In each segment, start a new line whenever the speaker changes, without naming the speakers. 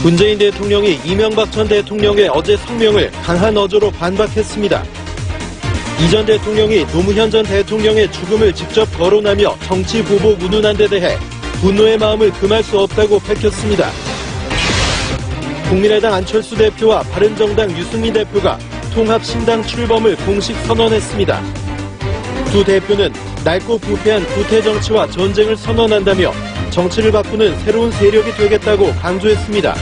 문재인 대통령이 이명박 전 대통령의 어제 성명을 강한 어조로 반박했습니다. 이 전 대통령이 노무현 전 대통령의 죽음을 직접 거론하며 정치 보복 운운한 데 대해 분노의 마음을 금할 수 없다고 밝혔습니다. 국민의당 안철수 대표와 바른정당 유승민 대표가 통합신당 출범을 공식 선언했습니다. 두 대표는 낡고 부패한 구태정치와 전쟁을 선언한다며 정치를 바꾸는 새로운 세력이 되겠다고 강조했습니다.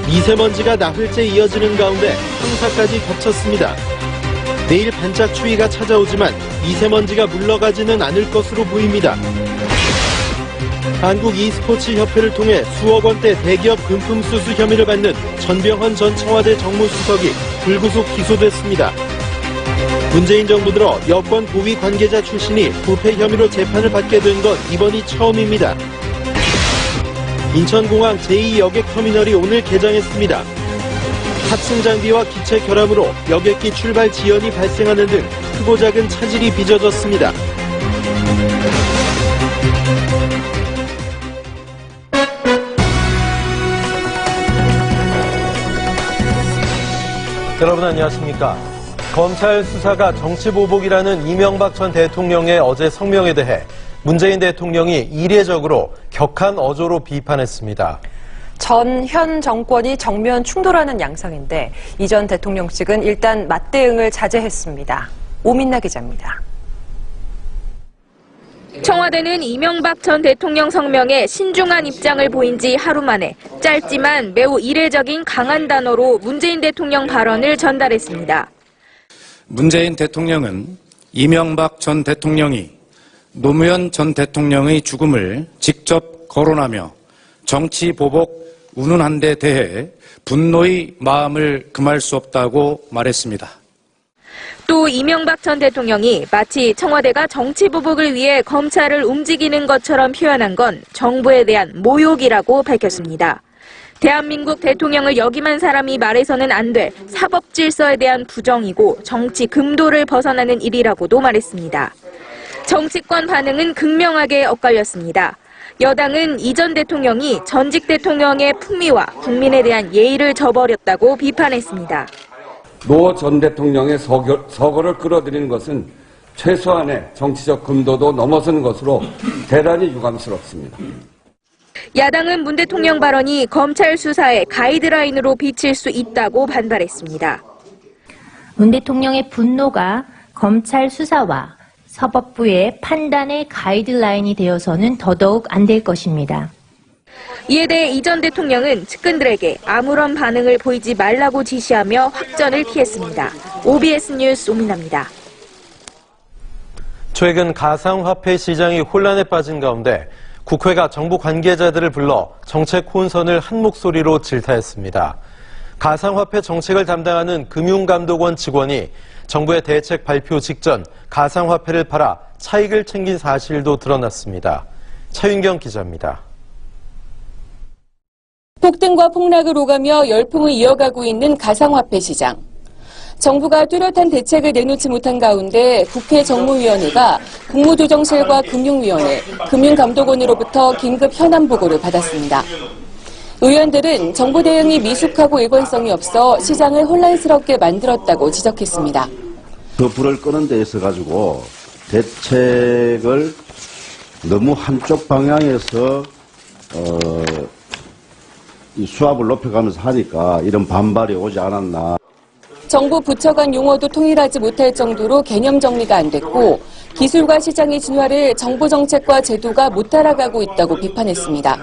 미세먼지가 나흘째 이어지는 가운데 황사까지 겹쳤습니다. 내일 반짝 추위가 찾아오지만 미세먼지가 물러가지는 않을 것으로 보입니다. 한국 e스포츠 협회를 통해 수억 원대 대기업 금품 수수 혐의를 받는 전병헌 전 청와대 정무수석이 불구속 기소됐습니다. 문재인 정부 들어 여권 고위 관계자 출신이 부패 혐의로 재판을 받게 된 건 이번이 처음입니다. 인천공항 제2여객터미널이 오늘 개장했습니다. 탑승 장비와 기체 결함으로 여객기 출발 지연이 발생하는 등 크고 작은 차질이 빚어졌습니다. 여러분 안녕하십니까? 검찰 수사가 정치보복이라는 이명박 전 대통령의 어제 성명에 대해 문재인 대통령이 이례적으로 격한 어조로 비판했습니다.
현 정권이 정면 충돌하는 양상인데 이 전 대통령 측은 일단 맞대응을 자제했습니다. 오민나 기자입니다.
청와대는 이명박 전 대통령 성명에 신중한 입장을 보인 지 하루 만에 짧지만 매우 이례적인 강한 단어로 문재인 대통령 발언을 전달했습니다.
문재인 대통령은 이명박 전 대통령이 노무현 전 대통령의 죽음을 직접 거론하며 정치 보복 운운한 데 대해 분노의 마음을 금할 수 없다고 말했습니다.
또 이명박 전 대통령이 마치 청와대가 정치 보복을 위해 검찰을 움직이는 것처럼 표현한 건 정부에 대한 모욕이라고 밝혔습니다. 대한민국 대통령을 역임한 사람이 말해서는 안 될 사법 질서에 대한 부정이고 정치 금도를 벗어나는 일이라고도 말했습니다. 정치권 반응은 극명하게 엇갈렸습니다. 여당은 이 전 대통령이 전직 대통령의 품위와 국민에 대한 예의를 저버렸다고 비판했습니다.
노 전 대통령의 서거를 끌어들이는 것은 최소한의 정치적 금도도 넘어서는 것으로 대단히 유감스럽습니다.
야당은 문 대통령 발언이 검찰 수사의 가이드라인으로 비칠 수 있다고 반발했습니다.
문 대통령의 분노가 검찰 수사와 사법부의 판단의 가이드라인이 되어서는 더더욱 안 될 것입니다.
이에 대해 이 전 대통령은 측근들에게 아무런 반응을 보이지 말라고 지시하며 확전을 피했습니다. OBS 뉴스 오민나입니다.
최근 가상화폐 시장이 혼란에 빠진 가운데 국회가 정부 관계자들을 불러 정책 혼선을 한 목소리로 질타했습니다. 가상화폐 정책을 담당하는 금융감독원 직원이 정부의 대책 발표 직전 가상화폐를 팔아 차익을 챙긴 사실도 드러났습니다. 차윤경 기자입니다.
폭등과 폭락을 오가며 열풍을 이어가고 있는 가상화폐 시장. 정부가 뚜렷한 대책을 내놓지 못한 가운데 국회 정무위원회가 국무조정실과 금융위원회, 금융감독원으로부터 긴급 현안 보고를 받았습니다. 의원들은 정부 대응이 미숙하고 일관성이 없어 시장을 혼란스럽게 만들었다고 지적했습니다.
그 불을 끄는 데 있어가지고 대책을 너무 한쪽 방향에서 이 수압을 높여가면서 하니까 이런 반발이 오지 않았나.
정부 부처 간 용어도 통일하지 못할 정도로 개념 정리가 안 됐고 기술과 시장의 진화를 정부 정책과 제도가 못 따라가고 있다고 비판했습니다.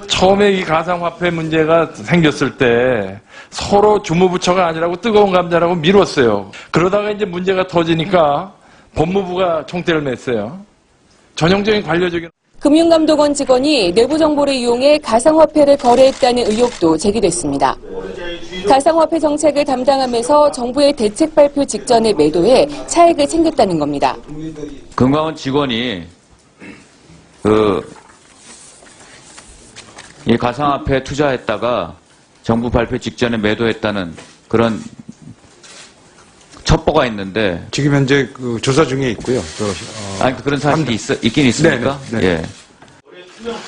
처음에 이 가상화폐 문제가 생겼을 때 서로 주무부처가 아니라고 뜨거운 감자라고 미뤘어요. 그러다가 이제 문제가 터지니까 법무부가 총대를 맸어요. 전형적인 관료적인.
금융감독원 직원이 내부 정보를 이용해 가상화폐를 거래했다는 의혹도 제기됐습니다. 가상화폐 정책을 담당하면서 정부의 대책 발표 직전에 매도해 차익을 챙겼다는 겁니다.
금감원 직원이 이 가상화폐에 투자했다가 정부 발표 직전에 매도했다는 그런 첩보가 있는데
지금 현재 조사 중에 있고요.
아니 그런 사실이 있긴 있습니까?
네.
예.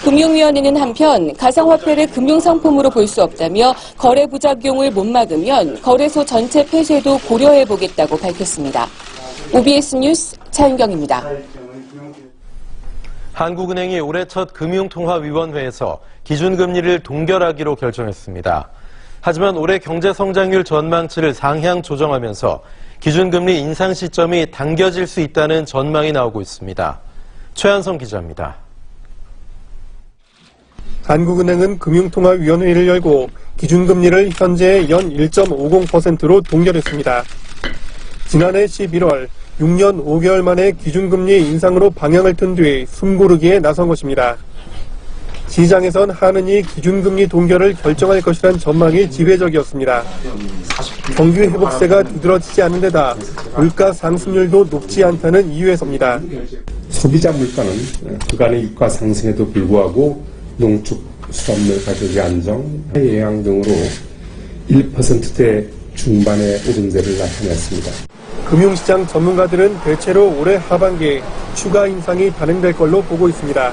금융위원회는 한편 가상화폐를 금융상품으로 볼 수 없다며 거래 부작용을 못 막으면 거래소 전체 폐쇄도 고려해보겠다고 밝혔습니다. OBS 뉴스 차윤경입니다.
한국은행이 올해 첫 금융통화위원회에서 기준금리를 동결하기로 결정했습니다. 하지만 올해 경제성장률 전망치를 상향 조정하면서 기준금리 인상 시점이 당겨질 수 있다는 전망이 나오고 있습니다. 최한성 기자입니다.
한국은행은 금융통화위원회를 열고 기준금리를 현재의 연 1.50%로 동결했습니다. 지난해 11월 6년 5개월 만에 기준금리 인상으로 방향을 튼 뒤 숨고르기에 나선 것입니다. 시장에선 한은이 기준금리 동결을 결정할 것이란 전망이 지배적이었습니다. 경기 회복세가 두드러지지 않는 데다 물가 상승률도 높지 않다는 이유에서입니다.
소비자 물가는 그간의 유가 상승에도 불구하고 농축 수산물 가격의 안정, 예양 등으로 1%대 중반의 오름세를 나타냈습니다.
금융시장 전문가들은 대체로 올해 하반기 추가 인상이 단행될 걸로 보고 있습니다.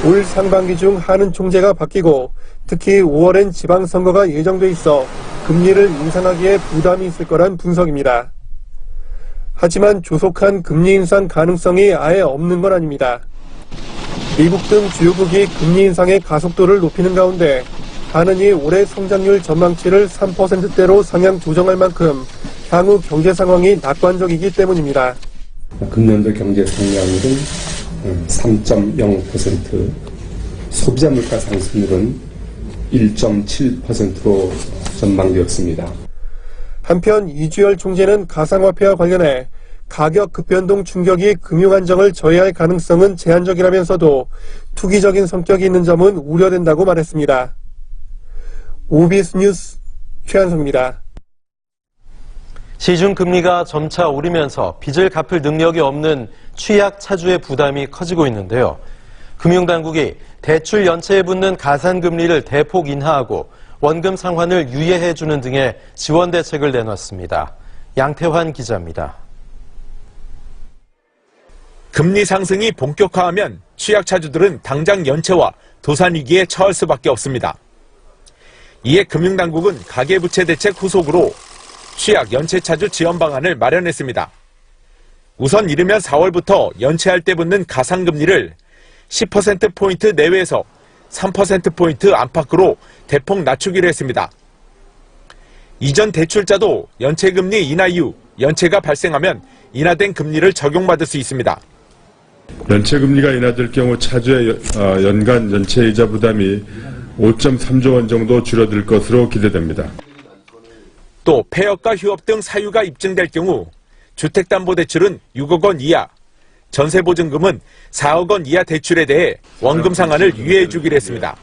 올 상반기 중 한은 총재가 바뀌고 특히 5월엔 지방선거가 예정돼 있어 금리를 인상하기에 부담이 있을 거란 분석입니다. 하지만 조속한 금리 인상 가능성이 아예 없는 건 아닙니다. 미국 등 주요국이 금리 인상의 가속도를 높이는 가운데 한은이 올해 성장률 전망치를 3%대로 상향 조정할 만큼 향후 경제 상황이 낙관적이기 때문입니다.
금년도 경제 성장률은 3.0%, 소비자 물가 상승률은 1.7%로 전망되었습니다.
한편 이주열 총재는 가상화폐와 관련해 가격 급변동 충격이 금융 안정을 저해할 가능성은 제한적이라면서도 투기적인 성격이 있는 점은 우려된다고 말했습니다. OBS 뉴스 최한성입니다.
시중금리가 점차 오르면서 빚을 갚을 능력이 없는 취약차주의 부담이 커지고 있는데요. 금융당국이 대출 연체에 붙는 가산금리를 대폭 인하하고 원금 상환을 유예해주는 등의 지원 대책을 내놨습니다. 양태환 기자입니다.
금리 상승이 본격화하면 취약차주들은 당장 연체와 도산위기에 처할 수밖에 없습니다. 이에 금융당국은 가계부채 대책 후속으로 취약 연체차주 지원 방안을 마련했습니다. 우선 이르면 4월부터 연체할 때 붙는 가상금리를 10%포인트 내외에서 3%포인트 안팎으로 대폭 낮추기로 했습니다. 이전 대출자도 연체금리 인하 이후 연체가 발생하면 인하된 금리를 적용받을 수 있습니다.
연체금리가 인하될 경우 차주의 연간 연체이자 부담이 5.3조 원 정도 줄어들 것으로 기대됩니다.
또 폐업과 휴업 등 사유가 입증될 경우 주택담보대출은 6억 원 이하, 전세보증금은 4억 원 이하 대출에 대해 원금 상환을 유예해 주기로 했습니다.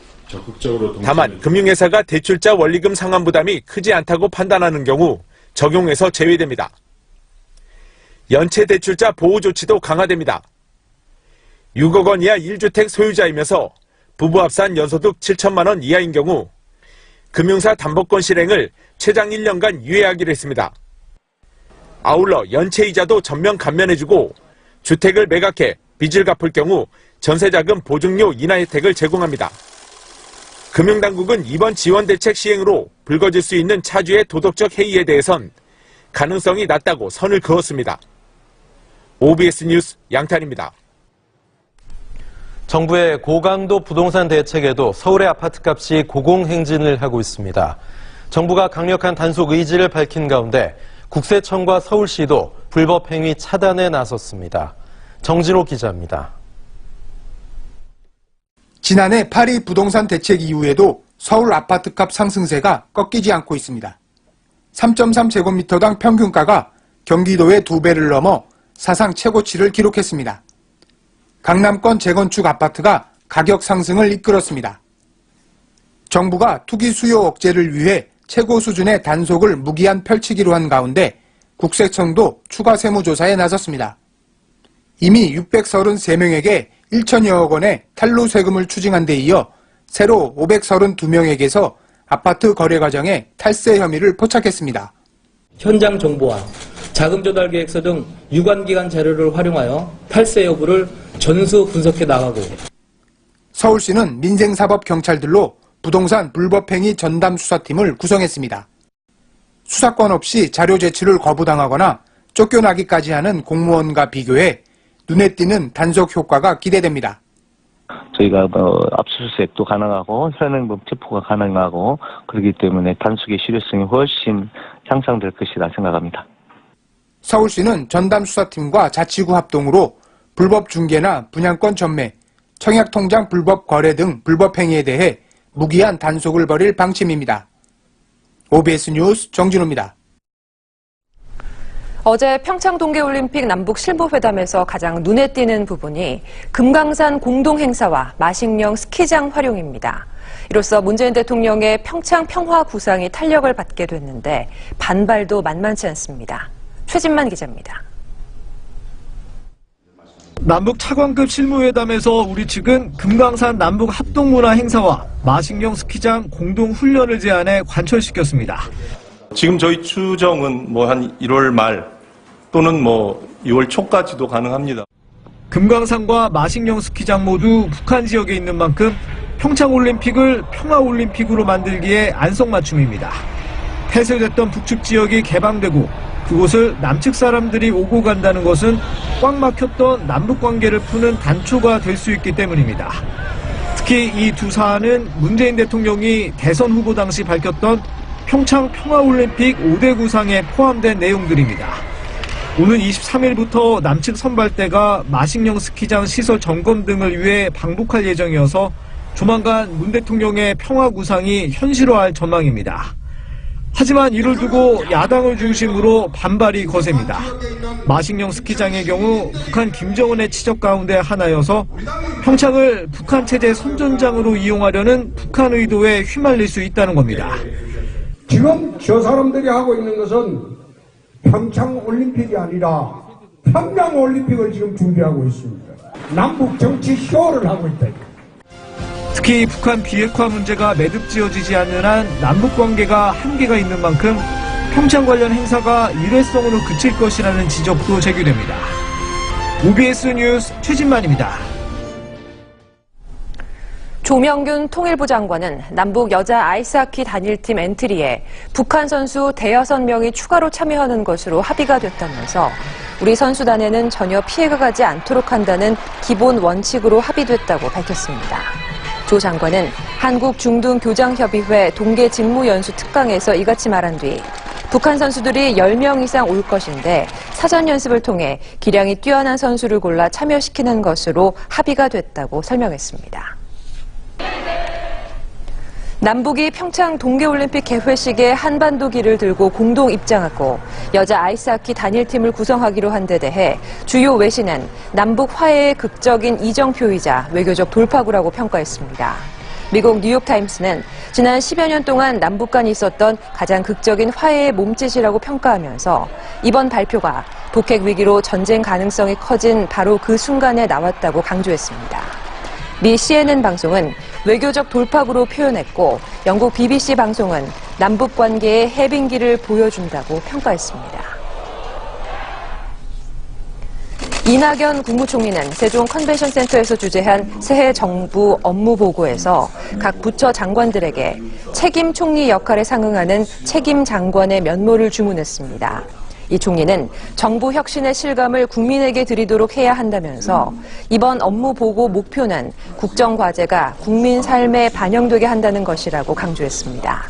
다만 금융회사가 대출자 원리금 상환 부담이 크지 않다고 판단하는 경우 적용에서 제외됩니다. 연체 대출자 보호 조치도 강화됩니다. 6억 원 이하 1주택 소유자이면서 부부 합산 연소득 7천만 원 이하인 경우 금융사 담보권 실행을 최장 1년간 유예하기로 했습니다. 아울러 연체이자도 전면 감면해주고 주택을 매각해 빚을 갚을 경우 전세자금 보증료 인하 혜택을 제공합니다. 금융당국은 이번 지원 대책 시행으로 불거질 수 있는 차주의 도덕적 해이에 대해선 가능성이 낮다고 선을 그었습니다. OBS 뉴스 양탄입니다.
정부의 고강도 부동산 대책에도 서울의 아파트값이 고공행진을 하고 있습니다. 정부가 강력한 단속 의지를 밝힌 가운데 국세청과 서울시도 불법 행위 차단에 나섰습니다. 정진호 기자입니다.
지난해 파리 부동산 대책 이후에도 서울 아파트값 상승세가 꺾이지 않고 있습니다. 3.3제곱미터당 평균가가 경기도의 2배를 넘어 사상 최고치를 기록했습니다. 강남권 재건축 아파트가 가격 상승을 이끌었습니다. 정부가 투기 수요 억제를 위해 최고 수준의 단속을 무기한 펼치기로 한 가운데 국세청도 추가 세무조사에 나섰습니다. 이미 633명에게 1천여억 원의 탈루 세금을 추징한 데 이어 새로 532명에게서 아파트 거래 과정에 탈세 혐의를 포착했습니다.
현장 정보와 자금 조달 계획서 등 유관기관 자료를 활용하여 탈세 여부를 전수 분석해 나가고
서울시는 민생사법경찰들로 부동산 불법행위 전담수사팀을 구성했습니다. 수사권 없이 자료 제출을 거부당하거나 쫓겨나기까지 하는 공무원과 비교해 눈에 띄는 단속 효과가 기대됩니다.
저희가 압수수색도 가능하고 현행범 체포가 가능하고 그렇기 때문에 단속의 실효성이 훨씬 향상될 것이라 생각합니다.
서울시는 전담수사팀과 자치구 합동으로 불법 중개나 분양권 전매, 청약통장 불법 거래 등 불법 행위에 대해 무기한 단속을 벌일 방침입니다. OBS 뉴스 정진호입니다.
어제 평창 동계올림픽 남북 실무회담에서 가장 눈에 띄는 부분이 금강산 공동행사와 마식령 스키장 활용입니다. 이로써 문재인 대통령의 평창 평화 구상이 탄력을 받게 됐는데 반발도 만만치 않습니다. 최진만 기자입니다.
남북 차관급 실무회담에서 우리 측은 금강산 남북 합동문화 행사와 마식령 스키장 공동훈련을 제안해 관철시켰습니다.
지금 저희 추정은 한 1월 말 또는 2월 초까지도 가능합니다.
금강산과 마식령 스키장 모두 북한 지역에 있는 만큼 평창올림픽을 평화올림픽으로 만들기에 안성맞춤입니다. 폐쇄됐던 북측 지역이 개방되고 그곳을 남측 사람들이 오고 간다는 것은 꽉 막혔던 남북관계를 푸는 단초가 될 수 있기 때문입니다. 특히 이 두 사안은 문재인 대통령이 대선 후보 당시 밝혔던 평창 평화올림픽 5대 구상에 포함된 내용들입니다. 오는 23일부터 남측 선발대가 마식령 스키장 시설 점검 등을 위해 방북할 예정이어서 조만간 문 대통령의 평화 구상이 현실화할 전망입니다. 하지만 이를 두고 야당을 중심으로 반발이 거셉니다. 마식령 스키장의 경우 북한 김정은의 지적 가운데 하나여서 평창을 북한 체제 선전장으로 이용하려는 북한 의도에 휘말릴 수 있다는 겁니다.
지금 저 사람들이 하고 있는 것은 평창올림픽이 아니라 평양올림픽을 지금 준비하고 있습니다. 남북 정치 쇼를 하고 있다.
특히 북한 비핵화 문제가 매듭지어지지 않는 한 남북관계가 한계가 있는 만큼 평창 관련 행사가 일회성으로 그칠 것이라는 지적도 제기됩니다. OBS 뉴스 최진만입니다.
조명균 통일부 장관은 남북 여자 아이스하키 단일팀 엔트리에 북한 선수 대여섯 명이 추가로 참여하는 것으로 합의가 됐다면서 우리 선수단에는 전혀 피해가 가지 않도록 한다는 기본 원칙으로 합의됐다고 밝혔습니다. 조 장관은 한국중등교장협의회 동계직무연수 특강에서 이같이 말한 뒤 북한 선수들이 10명 이상 올 것인데 사전 연습을 통해 기량이 뛰어난 선수를 골라 참여시키는 것으로 합의가 됐다고 설명했습니다. 남북이 평창 동계올림픽 개회식에 한반도기를 들고 공동 입장하고 여자 아이스하키 단일팀을 구성하기로 한 데 대해 주요 외신은 남북 화해의 극적인 이정표이자 외교적 돌파구라고 평가했습니다. 미국 뉴욕타임스는 지난 10여 년 동안 남북 간에 있었던 가장 극적인 화해의 몸짓이라고 평가하면서 이번 발표가 북핵 위기로 전쟁 가능성이 커진 바로 그 순간에 나왔다고 강조했습니다. 미 CNN 방송은 외교적 돌파구로 표현했고 영국 BBC 방송은 남북 관계의 해빙기를 보여준다고 평가했습니다. 이낙연 국무총리는 세종 컨벤션센터에서 주재한 새해 정부 업무 보고에서 각 부처 장관들에게 책임 총리 역할에 상응하는 책임 장관의 면모를 주문했습니다. 이 총리는 정부 혁신의 실감을 국민에게 드리도록 해야 한다면서 이번 업무 보고 목표는 국정 과제가 국민 삶에 반영되게 한다는 것이라고 강조했습니다.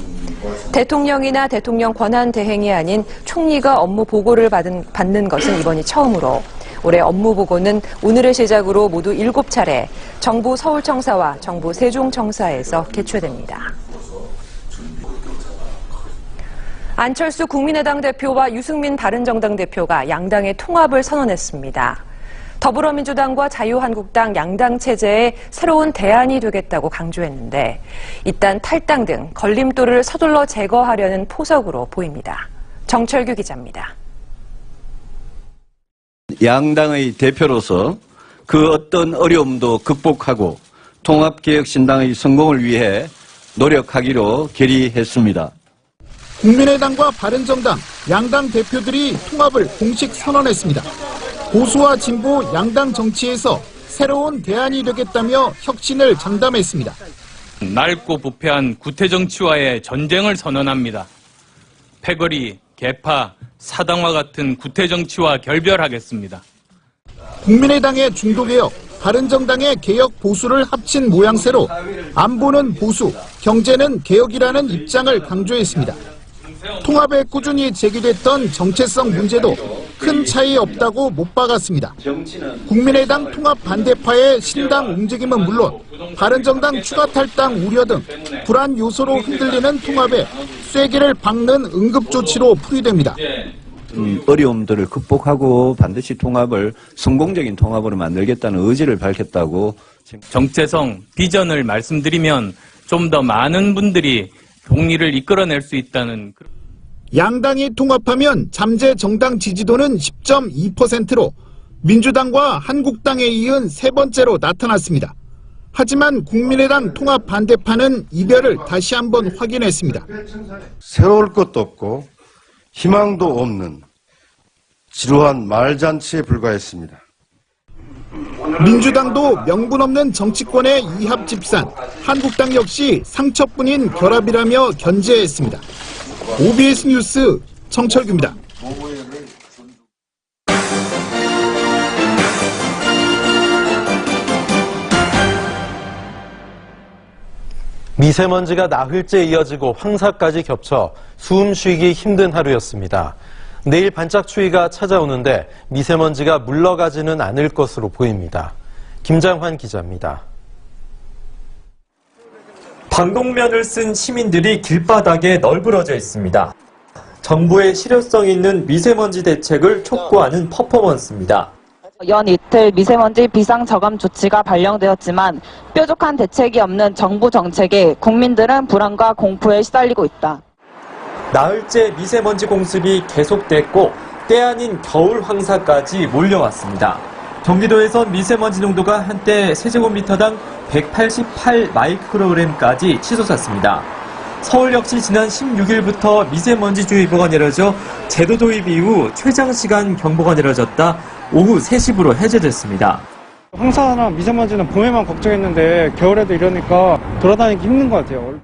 대통령이나 대통령 권한 대행이 아닌 총리가 업무 보고를 받는 것은 이번이 처음으로 올해 업무 보고는 오늘을 시작으로 모두 7차례 정부 서울청사와 정부 세종청사에서 개최됩니다. 안철수 국민의당 대표와 유승민 바른정당 대표가 양당의 통합을 선언했습니다. 더불어민주당과 자유한국당 양당 체제에 새로운 대안이 되겠다고 강조했는데 이딴 탈당 등 걸림돌을 서둘러 제거하려는 포석으로 보입니다. 정철규 기자입니다.
양당의 대표로서 그 어떤 어려움도 극복하고 통합개혁신당의 성공을 위해 노력하기로 결의했습니다.
국민의당과 바른정당 양당 대표들이 통합을 공식 선언했습니다. 보수와 진보 양당 정치에서 새로운 대안이 되겠다며 혁신을 장담했습니다.
낡고 부패한 구태정치와의 전쟁을 선언합니다. 패거리, 개파, 사당과 같은 구태정치와 결별하겠습니다.
국민의당의 중도개혁, 바른정당의 개혁 보수를 합친 모양새로 안보는 보수, 경제는 개혁이라는 입장을 강조했습니다. 통합에 꾸준히 제기됐던 정체성 문제도 큰 차이 없다고 못 박았습니다. 국민의당 통합 반대파의 신당 움직임은 물론 바른정당 추가 탈당 우려 등 불안 요소로 흔들리는 통합에 쐐기를 박는 응급조치로 풀이됩니다.
어려움들을 극복하고 반드시 성공적인 통합으로 만들겠다는 의지를 밝혔다고.
정체성, 비전을 말씀드리면 좀 더 많은 분들이 동리를 이끌어낼 수 있다는.
양당이 통합하면 잠재 정당 지지도는 10.2%로 민주당과 한국당에 이은 세 번째로 나타났습니다. 하지만 국민의당 통합 반대파는 이별을 다시 한번 확인했습니다.
새로울 것도 없고 희망도 없는 지루한 말잔치에 불과했습니다.
민주당도 명분 없는 정치권의 이합집산, 한국당 역시 상처뿐인 결합이라며 견제했습니다. OBS 뉴스 정철규입니다.
미세먼지가 나흘째 이어지고 황사까지 겹쳐 숨 쉬기 힘든 하루였습니다. 내일 반짝 추위가 찾아오는데 미세먼지가 물러가지는 않을 것으로 보입니다. 김장환 기자입니다.
방독면을 쓴 시민들이 길바닥에 널브러져 있습니다. 정부의 실효성 있는 미세먼지 대책을 촉구하는 퍼포먼스입니다.
연 이틀 미세먼지 비상저감 조치가 발령되었지만 뾰족한 대책이 없는 정부 정책에 국민들은 불안과 공포에 시달리고 있다.
나흘째 미세먼지 공습이 계속됐고 때 아닌 겨울 황사까지 몰려왔습니다. 경기도에선 미세먼지 농도가 한때 세제곱미터당 188 마이크로그램까지 치솟았습니다. 서울 역시 지난 16일부터 미세먼지주의보가 내려져 제도 도입 이후 최장시간 경보가 내려졌다 오후 3시부로 해제됐습니다.
황사나 미세먼지는 봄에만 걱정했는데 겨울에도 이러니까 돌아다니기 힘든 것 같아요.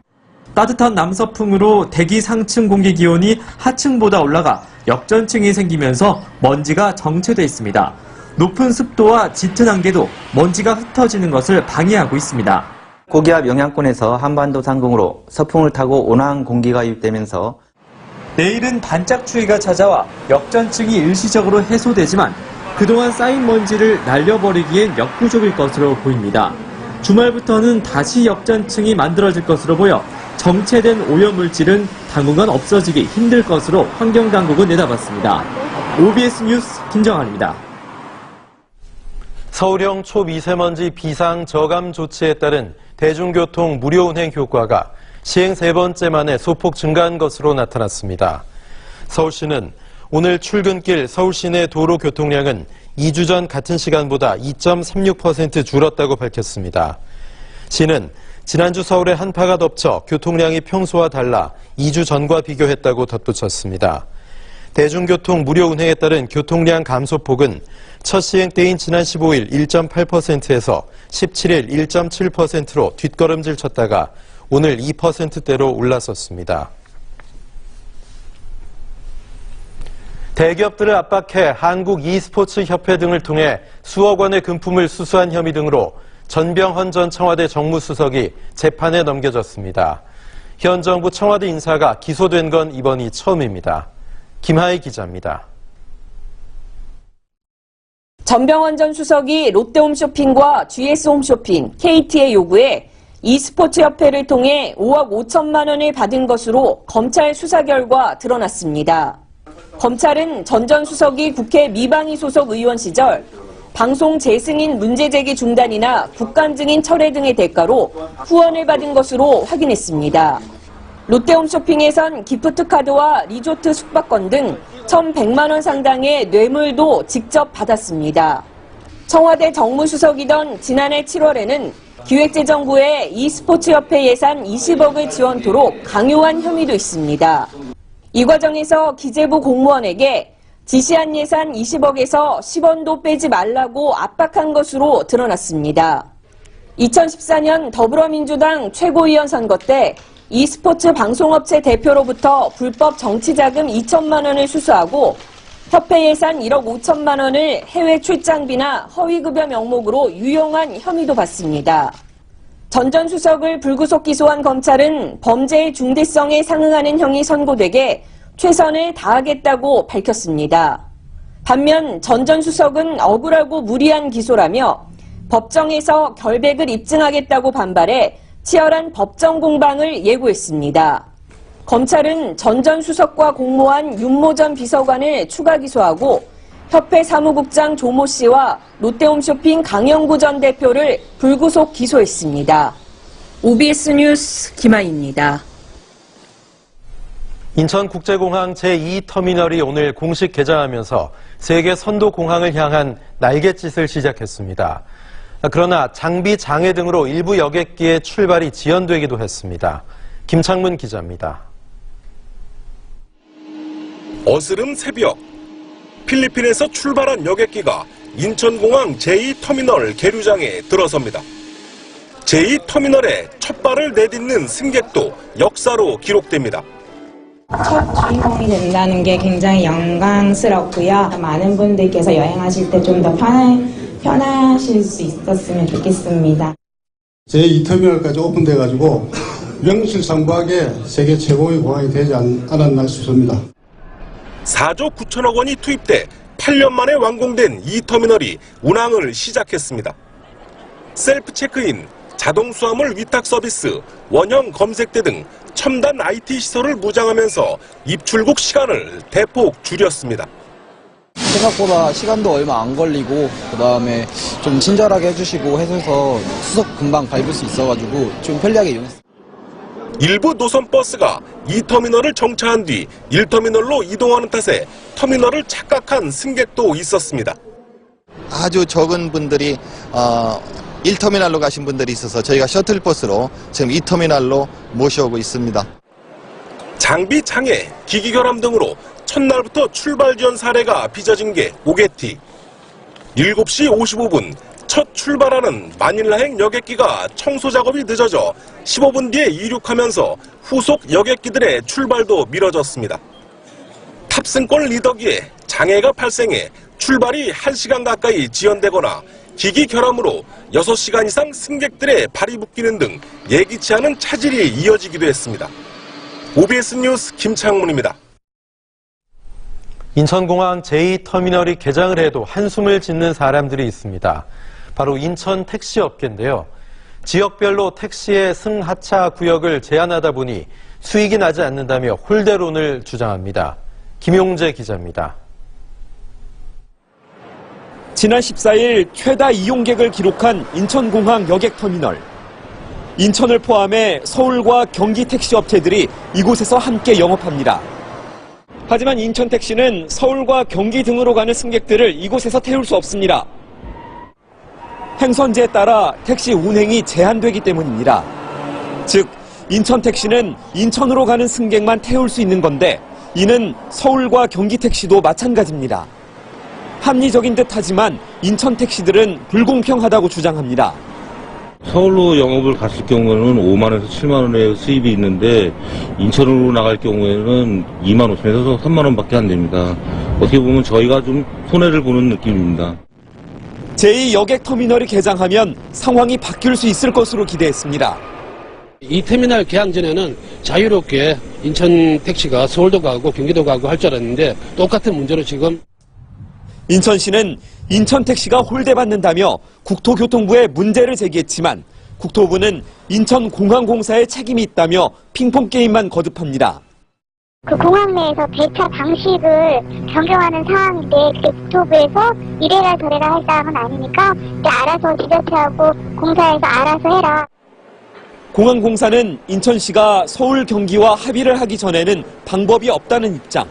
따뜻한 남서풍으로 대기 상층 공기 기온이 하층보다 올라가 역전층이 생기면서 먼지가 정체돼 있습니다. 높은 습도와 짙은 안개도 먼지가 흩어지는 것을 방해하고 있습니다.
고기압 영향권에서 한반도 상공으로 서풍을 타고 온화한 공기가 유입되면서
내일은 반짝 추위가 찾아와 역전층이 일시적으로 해소되지만 그동안 쌓인 먼지를 날려버리기엔 역부족일 것으로 보입니다. 주말부터는 다시 역전층이 만들어질 것으로 보여 정체된 오염물질은 당분간 없어지기 힘들 것으로 환경당국은 내다봤습니다. OBS 뉴스 김정환입니다.
서울형 초미세먼지 비상저감 조치에 따른 대중교통 무료 운행 효과가 시행 3번째 만에 소폭 증가한 것으로 나타났습니다. 서울시는 오늘 출근길 서울시내 도로 교통량은 2주 전 같은 시간보다 2.36% 줄었다고 밝혔습니다. 시는 지난주 서울의 한파가 덮쳐 교통량이 평소와 달라 2주 전과 비교했다고 덧붙였습니다. 대중교통 무료 운행에 따른 교통량 감소폭은 첫 시행 때인 지난 15일 1.8%에서 17일 1.7%로 뒷걸음질 쳤다가 오늘 2%대로 올라섰습니다. 대기업들을 압박해 한국 e스포츠 협회 등을 통해 수억 원의 금품을 수수한 혐의 등으로 전병헌 전 청와대 정무수석이 재판에 넘겨졌습니다. 현 정부 청와대 인사가 기소된 건 이번이 처음입니다. 김하희 기자입니다.
전병헌 전 수석이 롯데홈쇼핑과 GS홈쇼핑, KT의 요구에 e스포츠협회를 통해 5억 5천만 원을 받은 것으로 검찰 수사 결과 드러났습니다. 검찰은 전 수석이 국회 미방위 소속 의원 시절 방송 재승인 문제 제기 중단이나 국감 증인 철회 등의 대가로 후원을 받은 것으로 확인했습니다. 롯데홈쇼핑에선 기프트카드와 리조트 숙박권 등 1,100만 원 상당의 뇌물도 직접 받았습니다. 청와대 정무수석이던 지난해 7월에는 기획재정부에 e스포츠협회 예산 20억을 지원토록 강요한 혐의도 있습니다. 이 과정에서 기재부 공무원에게 지시한 예산 20억에서 10원도 빼지 말라고 압박한 것으로 드러났습니다. 2014년 더불어민주당 최고위원 선거 때 e스포츠 방송업체 대표로부터 불법 정치자금 2천만 원을 수수하고 협회 예산 1억 5천만 원을 해외 출장비나 허위급여 명목으로 유용한 혐의도 받습니다. 전 전 수석을 불구속 기소한 검찰은 범죄의 중대성에 상응하는 형이 선고되게 최선을 다하겠다고 밝혔습니다. 반면 전 전 수석은 억울하고 무리한 기소라며 법정에서 결백을 입증하겠다고 반발해 치열한 법정 공방을 예고했습니다. 검찰은 전 전 수석과 공모한 윤모 전 비서관을 추가 기소하고 협회 사무국장 조모 씨와 롯데홈쇼핑 강영구 전 대표를 불구속 기소했습니다. OBS 뉴스 김아희입니다.
인천국제공항 제2터미널이 오늘 공식 개장하면서 세계 선도공항을 향한 날갯짓을 시작했습니다. 그러나 장비 장애 등으로 일부 여객기의 출발이 지연되기도 했습니다. 김창문 기자입니다.
어스름 새벽, 필리핀에서 출발한 여객기가 인천공항 제2터미널 계류장에 들어섭니다. 제2터미널에 첫 발을 내딛는 승객도 역사로 기록됩니다.
첫 주인공이 된다는 게 굉장히 영광스럽고요. 많은 분들께서 여행하실 때 좀 더 편하실 수 있었으면 좋겠습니다.
제2터미널까지 오픈돼가지고 명실상부하게 세계 최고의 공항이 되지 않았나 싶습니다.
4조 9천억 원이 투입돼 8년 만에 완공된 이 터미널이 운항을 시작했습니다. 셀프 체크인, 자동 수화물 위탁 서비스, 원형 검색대 등 첨단 IT 시설을 무장하면서 입출국 시간을 대폭 줄였습니다.
생각보다 시간도 얼마 안 걸리고 그다음에 좀 친절하게 해주시고 해서 수속 금방 밟을 수 있어가지고 좀 편리하게 이용했습니다.
일부 노선 버스가 2터미널을 정차한 뒤 1터미널로 이동하는 탓에 터미널을 착각한 승객도 있었습니다.
아주 적은 분들이 1터미널로 가신 분들이 있어서 저희가 셔틀버스로 지금 2터미널로 모셔오고 있습니다.
장비 장애, 기기 결함 등으로 첫날부터 출발 지연 사례가 빚어진 게 오게티. 7시 55분 첫 출발하는 마닐라행 여객기가 청소 작업이 늦어져 15분 뒤에 이륙하면서 후속 여객기들의 출발도 미뤄졌습니다. 탑승권 리더기에 장애가 발생해 출발이 1시간 가까이 지연되거나 기기 결함으로 6시간 이상 승객들의 발이 묶이는 등 예기치 않은 차질이 이어지기도 했습니다. OBS 뉴스 김창문입니다.
인천공항 제2터미널이 개장을 해도 한숨을 짓는 사람들이 있습니다. 바로 인천 택시업계인데요. 지역별로 택시의 승하차 구역을 제한하다 보니 수익이 나지 않는다며 홀대론을 주장합니다. 김용재 기자입니다.
지난 14일 최다 이용객을 기록한 인천공항 여객터미널. 인천을 포함해 서울과 경기 택시업체들이 이곳에서 함께 영업합니다. 하지만 인천택시는 서울과 경기 등으로 가는 승객들을 이곳에서 태울 수 없습니다. 행선지에 따라 택시 운행이 제한되기 때문입니다. 즉, 인천택시는 인천으로 가는 승객만 태울 수 있는 건데 이는 서울과 경기 택시도 마찬가지입니다. 합리적인 듯하지만 인천택시들은 불공평하다고 주장합니다.
서울로 영업을 갔을 경우에는 5만 원에서 7만 원의 수입이 있는데 인천으로 나갈 경우에는 2만 5천에서 3만 원밖에 안 됩니다. 어떻게 보면 저희가 좀 손해를 보는 느낌입니다.
제2여객터미널이 개장하면 상황이 바뀔 수 있을 것으로 기대했습니다.
이 터미널 개항 전에는 자유롭게 인천 택시가 서울도 가고 경기도 가고 할 줄 알았는데 똑같은 문제로 지금
인천시는 인천택시가 홀대받는다며 국토교통부에 문제를 제기했지만 국토부는 인천공항공사의 책임이 있다며 핑퐁게임만 거듭합니다.
그 공항 내에서 배차 방식을 변경하는 상황인데 그게 국토부에서 이래라 저래라 할 사항은 아니니까 알아서 지자체하고 공사에서 알아서 해라.
공항공사는 인천시가 서울 경기와 합의를 하기 전에는 방법이 없다는 입장.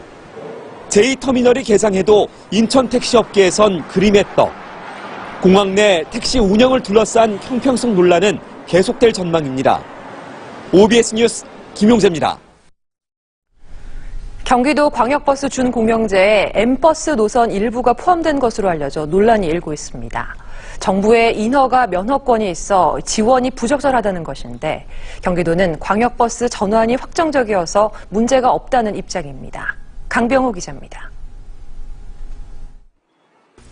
제2터미널이 개장해도 인천택시업계에선 그림의 떡. 공항 내 택시 운영을 둘러싼 형평성 논란은 계속될 전망입니다. OBS 뉴스 김용재입니다.
경기도 광역버스 준공영제에 M버스 노선 일부가 포함된 것으로 알려져 논란이 일고 있습니다. 정부의 인허가 면허권이 있어 지원이 부적절하다는 것인데 경기도는 광역버스 전환이 확정적이어서 문제가 없다는 입장입니다. 강병호 기자입니다.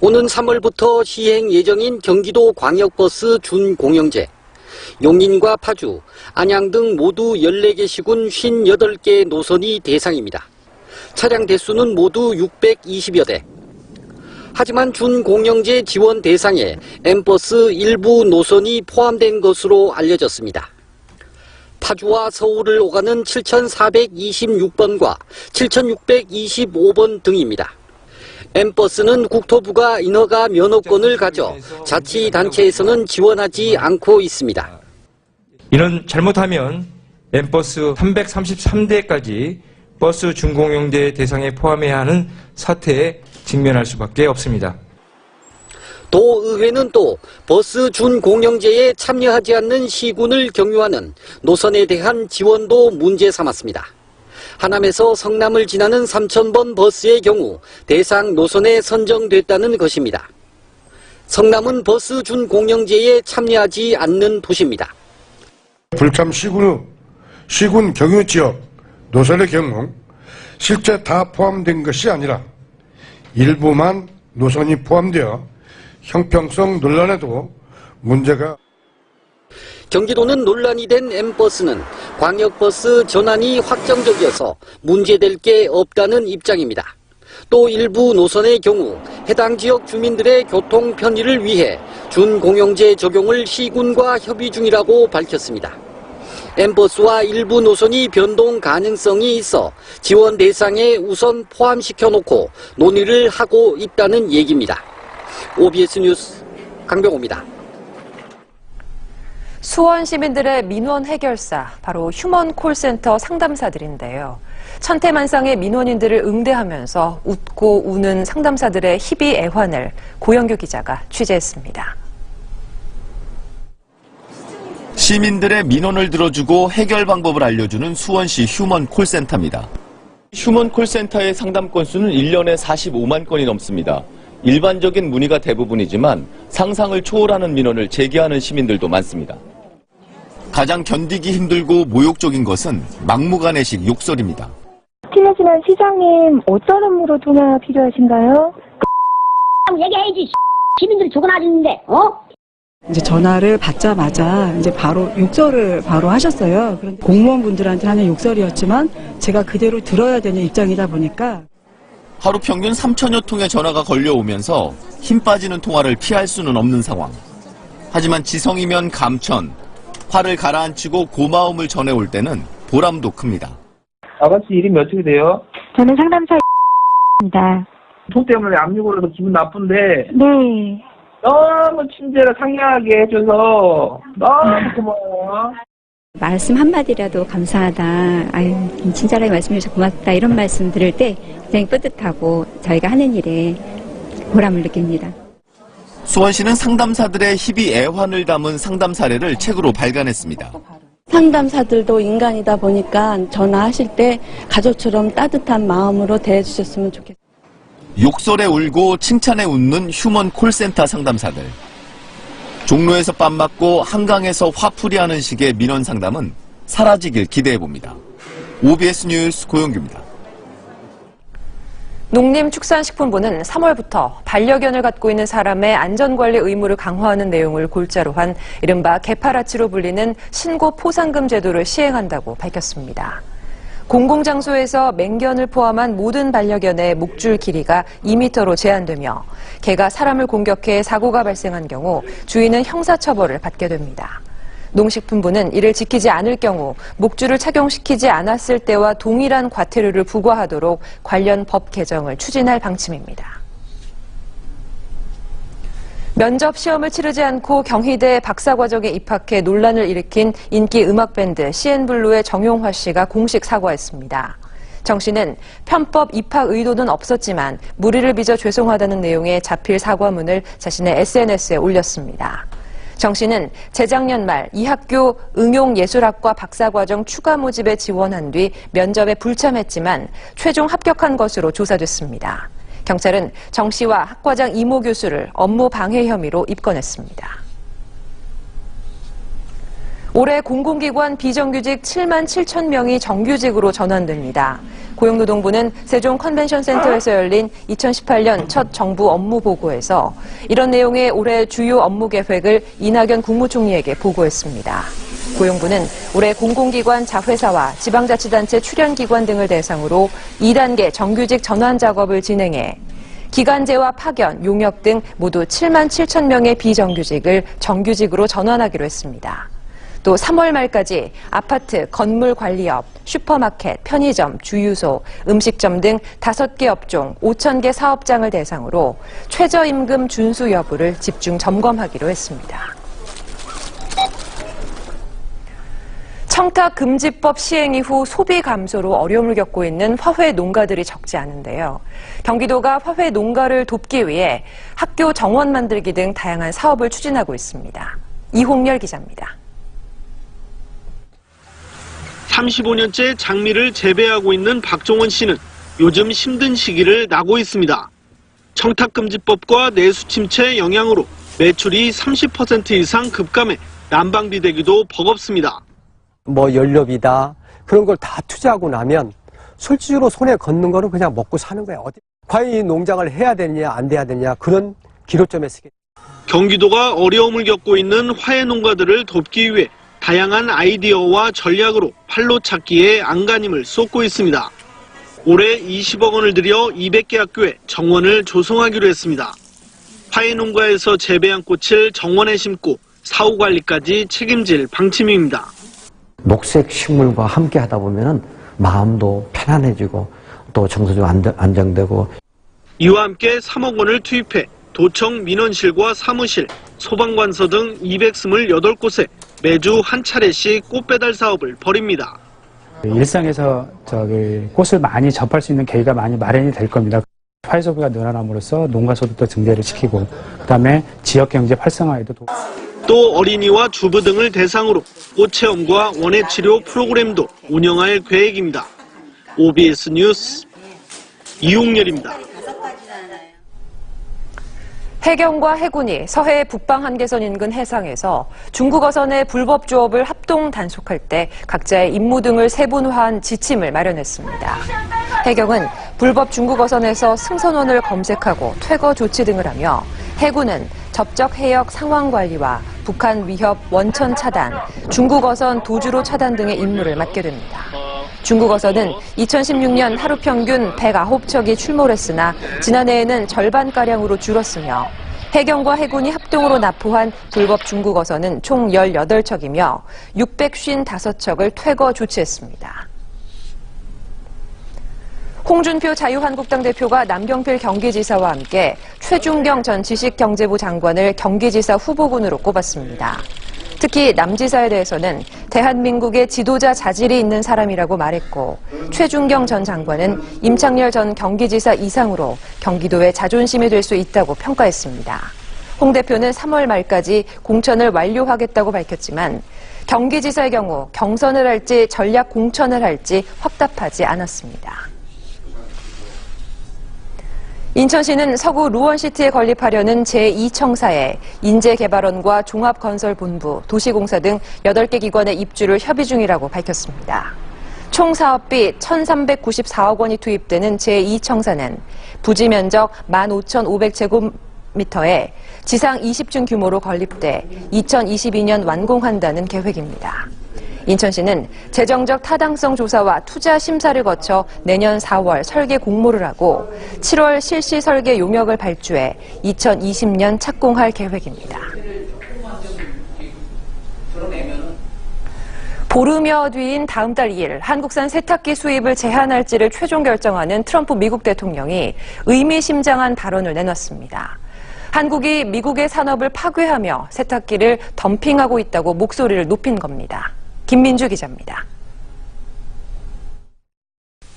오는 3월부터 시행 예정인 경기도 광역버스 준공영제. 용인과 파주, 안양 등 모두 14개 시군 58개 노선이 대상입니다. 차량 대수는 모두 620여 대. 하지만 준공영제 지원 대상에 M버스 일부 노선이 포함된 것으로 알려졌습니다. 파주와 서울을 오가는 7,426번과 7,625번 등입니다. M버스는 국토부가 인허가 면허권을 가져 자치단체에서는 지원하지 않고 있습니다.
이는 잘못하면 M버스 333대까지 버스 준공영제 대상에 포함해야 하는 사태에 직면할 수밖에 없습니다.
도의회는 또 버스 준공영제에 참여하지 않는 시군을 경유하는 노선에 대한 지원도 문제 삼았습니다. 하남에서 성남을 지나는 3,000번 버스의 경우 대상 노선에 선정됐다는 것입니다. 성남은 버스 준공영제에 참여하지 않는 도시입니다.
불참 시군 경유지역 노선의 경우 실제 다 포함된 것이 아니라 일부만 노선이 포함되어 형평성 논란에도 문제가.
경기도는 논란이 된 M버스는 광역버스 전환이 확정적이어서 문제될 게 없다는 입장입니다. 또 일부 노선의 경우 해당 지역 주민들의 교통 편의를 위해 준공영제 적용을 시군과 협의 중이라고 밝혔습니다. M버스와 일부 노선이 변동 가능성이 있어 지원 대상에 우선 포함시켜놓고 논의를 하고 있다는 얘기입니다. OBS 뉴스 강병호입니다.
수원 시민들의 민원 해결사, 바로 휴먼 콜센터 상담사들인데요. 천태만상의 민원인들을 응대하면서 웃고 우는 상담사들의 희비애환을 고영규 기자가 취재했습니다.
시민들의 민원을 들어주고 해결 방법을 알려주는 수원시 휴먼 콜센터입니다. 휴먼 콜센터의 상담 건수는 1년에 45만 건이 넘습니다. 일반적인 문의가 대부분이지만 상상을 초월하는 민원을 제기하는 시민들도 많습니다. 가장 견디기 힘들고 모욕적인 것은 막무가내식 욕설입니다.
실례지만 시장님 어떤 업무로 통화 필요하신가요?
얘기해야지. 시민들이 죽어나지는데,
이제 전화를 받자마자 이제 바로 욕설을 바로 하셨어요. 공무원분들한테 하는 욕설이었지만 제가 그대로 들어야 되는 입장이다 보니까
하루 평균 3천여 통의 전화가 걸려오면서 힘 빠지는 통화를 피할 수는 없는 상황. 하지만 지성이면 감천, 화를 가라앉히고 고마움을 전해올 때는 보람도 큽니다.
아가씨 이름이 어떻게 돼요?
저는 상담사입니다.
돈 때문에 압력으로 해서 기분 나쁜데
네.
너무 친절하게 상냥하게 해줘서 너무 고마워요.
말씀 한마디라도 감사하다, 아유, 친절하게 말씀해주셔서 고맙다, 이런 말씀 들을 때 굉장히 뿌듯하고 저희가 하는 일에 보람을 느낍니다.
수원시는 상담사들의 희비애환을 담은 상담 사례를 책으로 발간했습니다.
상담사들도 인간이다 보니까 전화하실 때 가족처럼 따뜻한 마음으로 대해주셨으면 좋겠습니다.
욕설에 울고 칭찬에 웃는 휴먼 콜센터 상담사들. 종로에서 뺨 맞고 한강에서 화풀이하는 식의 민원 상담은 사라지길 기대해봅니다. OBS 뉴스 고영규입니다.
농림축산식품부는 3월부터 반려견을 갖고 있는 사람의 안전관리 의무를 강화하는 내용을 골자로 한 이른바 개파라치로 불리는 신고 포상금 제도를 시행한다고 밝혔습니다. 공공장소에서 맹견을 포함한 모든 반려견의 목줄 길이가 2m로 제한되며 개가 사람을 공격해 사고가 발생한 경우 주인은 형사처벌을 받게 됩니다. 농식품부는 이를 지키지 않을 경우 목줄을 착용시키지 않았을 때와 동일한 과태료를 부과하도록 관련 법 개정을 추진할 방침입니다. 면접 시험을 치르지 않고 경희대 박사과정에 입학해 논란을 일으킨 인기 음악밴드 CN블루의 정용화 씨가 공식 사과했습니다. 정 씨는 편법 입학 의도는 없었지만 무리를 빚어 죄송하다는 내용의 자필 사과문을 자신의 SNS에 올렸습니다. 정 씨는 재작년 말 이 학교 응용예술학과 박사과정 추가 모집에 지원한 뒤 면접에 불참했지만 최종 합격한 것으로 조사됐습니다. 경찰은 정 씨와 학과장 이모 교수를 업무 방해 혐의로 입건했습니다. 올해 공공기관 비정규직 7만 7천 명이 정규직으로 전환됩니다. 고용노동부는 세종 컨벤션센터에서 열린 2018년 첫 정부 업무 보고에서 이런 내용의 올해 주요 업무 계획을 이낙연 국무총리에게 보고했습니다. 고용부는 올해 공공기관 자회사와 지방자치단체 출연기관 등을 대상으로 2단계 정규직 전환 작업을 진행해 기간제와 파견, 용역 등 모두 7만 7천 명의 비정규직을 정규직으로 전환하기로 했습니다. 또 3월 말까지 아파트, 건물관리업, 슈퍼마켓, 편의점, 주유소, 음식점 등 5개 업종 5,000개 사업장을 대상으로 최저임금 준수 여부를 집중 점검하기로 했습니다. 청탁금지법 시행 이후 소비 감소로 어려움을 겪고 있는 화훼 농가들이 적지 않은데요. 경기도가 화훼 농가를 돕기 위해 학교 정원 만들기 등 다양한 사업을 추진하고 있습니다. 이홍렬 기자입니다.
35년째 장미를 재배하고 있는 박종원 씨는 요즘 힘든 시기를 나고 있습니다. 청탁금지법과 내수침체 영향으로 매출이 30% 이상 급감해 난방비 대기도 버겁습니다.
연료비다 그런 걸 다 투자하고 나면 실질적으로 손에 걷는 거는 그냥 먹고 사는 거야. 과연 이 농장을 해야 되느냐 안 돼야 되느냐 그런 기로점에 서게.
경기도가 어려움을 겪고 있는 화훼 농가들을 돕기 위해 다양한 아이디어와 전략으로 활로 찾기에 안간힘을 쏟고 있습니다. 올해 20억 원을 들여 200개 학교에 정원을 조성하기로 했습니다. 화훼 농가에서 재배한 꽃을 정원에 심고 사후 관리까지 책임질 방침입니다.
녹색 식물과 함께 하다 보면 마음도 편안해지고 또 정서적으로 안정되고.
이와 함께 3억 원을 투입해 도청 민원실과 사무실, 소방관서 등 228곳에 매주 한 차례씩 꽃 배달 사업을 벌입니다.
일상에서 꽃을 많이 접할 수 있는 계기가 많이 마련이 될 겁니다. 화훼 소비가 늘어남으로써 농가 소득도 증대를 시키고 그다음에 지역 경제 활성화에도
또 어린이와 주부 등을 대상으로 꽃 체험과 원예 치료 프로그램도 운영할 계획입니다. OBS 뉴스 이용렬입니다.
해경과 해군이 서해 북방 한계선 인근 해상에서 중국 어선의 불법 조업을 합동 단속할 때 각자의 임무 등을 세분화한 지침을 마련했습니다. 해경은 불법 중국 어선에서 승선원을 검색하고 퇴거 조치 등을 하며 해군은 접적 해역 상황 관리와 북한 위협 원천 차단, 중국 어선 도주로 차단 등의 임무를 맡게 됩니다. 중국 어선은 2016년 하루 평균 109척이 출몰했으나 지난해에는 절반가량으로 줄었으며 해경과 해군이 합동으로 납포한 불법 중국 어선은 총 18척이며 655척을 퇴거 조치했습니다. 홍준표 자유한국당 대표가 남경필 경기지사와 함께 최준경 전 지식경제부 장관을 경기지사 후보군으로 꼽았습니다. 특히 남 지사에 대해서는 대한민국의 지도자 자질이 있는 사람이라고 말했고 최준경 전 장관은 임창열 전 경기지사 이상으로 경기도의 자존심이 될 수 있다고 평가했습니다. 홍 대표는 3월 말까지 공천을 완료하겠다고 밝혔지만 경기지사의 경우 경선을 할지 전략 공천을 할지 확답하지 않았습니다. 인천시는 서구 루원시티에 건립하려는 제2청사에 인재개발원과 종합건설본부, 도시공사 등 8개 기관의 입주를 협의 중이라고 밝혔습니다. 총 사업비 1,394억 원이 투입되는 제2청사는 부지 면적 15,500제곱미터에 지상 20층 규모로 건립돼 2022년 완공한다는 계획입니다. 인천시는 재정적 타당성 조사와 투자 심사를 거쳐 내년 4월 설계 공모를 하고 7월 실시 설계 용역을 발주해 2020년 착공할 계획입니다. 보름여 뒤인 다음 달 2일 한국산 세탁기 수입을 제한할지를 최종 결정하는 트럼프 미국 대통령이 의미심장한 발언을 내놨습니다. 한국이 미국의 산업을 파괴하며 세탁기를 덤핑하고 있다고 목소리를 높인 겁니다. 김민주 기자입니다.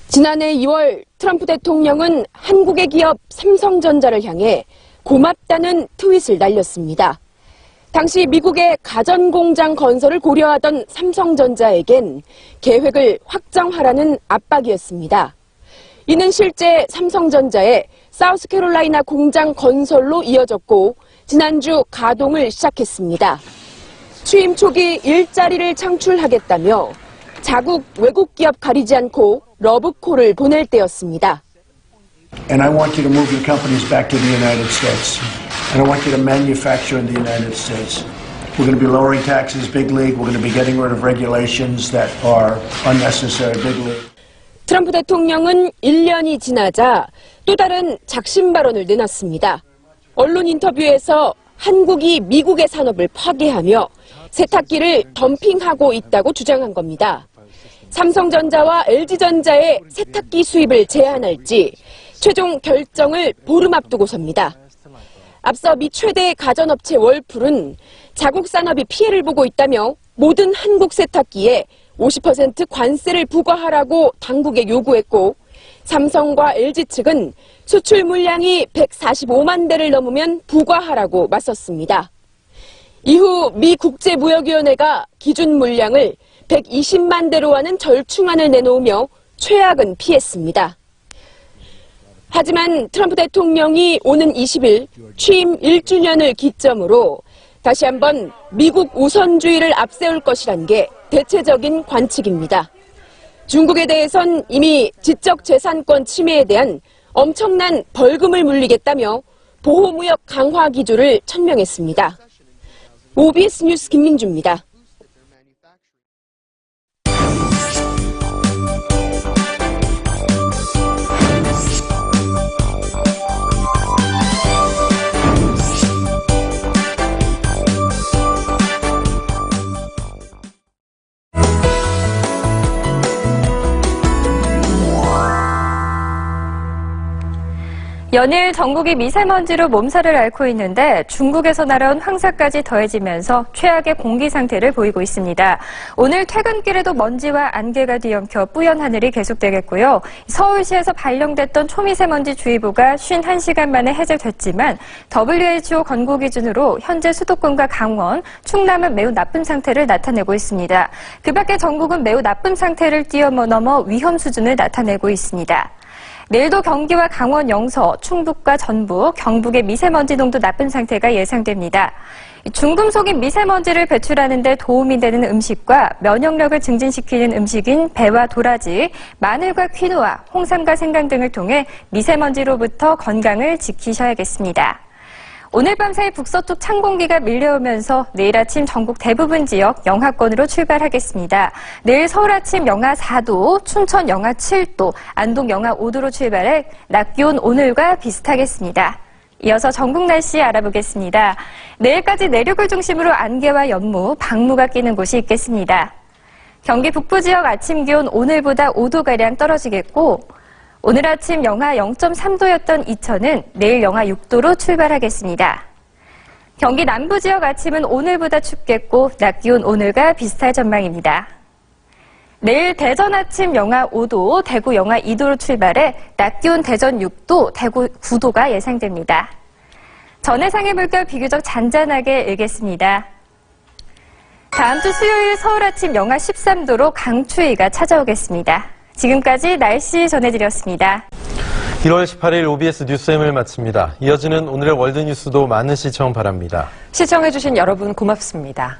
지난해 2월 트럼프 대통령은 한국의 기업 삼성전자를 향해 고맙다는 트윗을 날렸습니다. 당시 미국의 가전공장 건설을 고려하던 삼성전자에겐 계획을 확장하라는 압박이었습니다. 이는 실제 삼성전자의 사우스캐롤라이나 공장 건설로 이어졌고 지난주 가동을 시작했습니다. 취임 초기 일자리를 창출하겠다며 자국 외국 기업 가리지 않고 러브콜을 보낼 때였습니다.
And I want you to move your companies back to the United States. And I want you to manufacture in the United States. We're going to be lowering taxes, big league. We're going to be getting rid of regulations that are unnecessary, big league.
트럼프 대통령은 1년이 지나자 또 다른 작심 발언을 내놨습니다. 언론 인터뷰에서 한국이 미국의 산업을 파괴하며 세탁기를 덤핑하고 있다고 주장한 겁니다. 삼성전자와 LG전자의 세탁기 수입을 제한할지 최종 결정을 보름 앞두고섭니다. 앞서 미 최대 가전업체 월풀은 자국 산업이 피해를 보고 있다며 모든 한국 세탁기에 50% 관세를 부과하라고 당국에 요구했고 삼성과 LG 측은 수출 물량이 145만 대를 넘으면 부과하라고 맞섰습니다. 이후 미 국제무역위원회가 기준 물량을 120만 대로 하는 절충안을 내놓으며 최악은 피했습니다. 하지만 트럼프 대통령이 오는 20일 취임 1주년을 기점으로 다시 한번 미국 우선주의를 앞세울 것이란 게 대체적인 관측입니다. 중국에 대해선 이미 지적재산권 침해에 대한 엄청난 벌금을 물리겠다며 보호무역 강화 기조를 천명했습니다. OBS 뉴스 김민주입니다.
연일 전국이 미세먼지로 몸살을 앓고 있는데 중국에서 날아온 황사까지 더해지면서 최악의 공기 상태를 보이고 있습니다. 오늘 퇴근길에도 먼지와 안개가 뒤엉켜 뿌연 하늘이 계속되겠고요. 서울시에서 발령됐던 초미세먼지 주의보가 51시간 만에 해제됐지만 WHO 권고 기준으로 현재 수도권과 강원, 충남은 매우 나쁜 상태를 나타내고 있습니다. 그 밖에 전국은 매우 나쁜 상태를 뛰어넘어 위험 수준을 나타내고 있습니다. 내일도 경기와 강원 영서, 충북과 전북, 경북의 미세먼지 농도 나쁜 상태가 예상됩니다. 중금속인 미세먼지를 배출하는 데 도움이 되는 음식과 면역력을 증진시키는 음식인 배와 도라지, 마늘과 퀴노아, 홍삼과 생강 등을 통해 미세먼지로부터 건강을 지키셔야겠습니다. 오늘 밤 사이 북서쪽 찬 공기가 밀려오면서 내일 아침 전국 대부분 지역 영하권으로 출발하겠습니다. 내일 서울 아침 영하 4도, 춘천 영하 7도, 안동 영하 5도로 출발해 낮 기온 오늘과 비슷하겠습니다. 이어서 전국 날씨 알아보겠습니다. 내일까지 내륙을 중심으로 안개와 연무, 방무가 끼는 곳이 있겠습니다. 경기 북부 지역 아침 기온 오늘보다 5도가량 떨어지겠고 오늘 아침 영하 0.3도였던 이천은 내일 영하 6도로 출발하겠습니다. 경기 남부 지역 아침은 오늘보다 춥겠고 낮 기온 오늘과 비슷할 전망입니다. 내일 대전 아침 영하 5도, 대구 영하 2도로 출발해 낮 기온 대전 6도, 대구 9도가 예상됩니다. 전해상의 물결 비교적 잔잔하게 일겠습니다. 다음 주 수요일 서울 아침 영하 13도로 강추위가 찾아오겠습니다. 지금까지 날씨 전해드렸습니다.
1월 18일 OBS 뉴스M을 마칩니다. 이어지는 오늘의 월드뉴스도 많은 시청 바랍니다.
시청해주신 여러분 고맙습니다.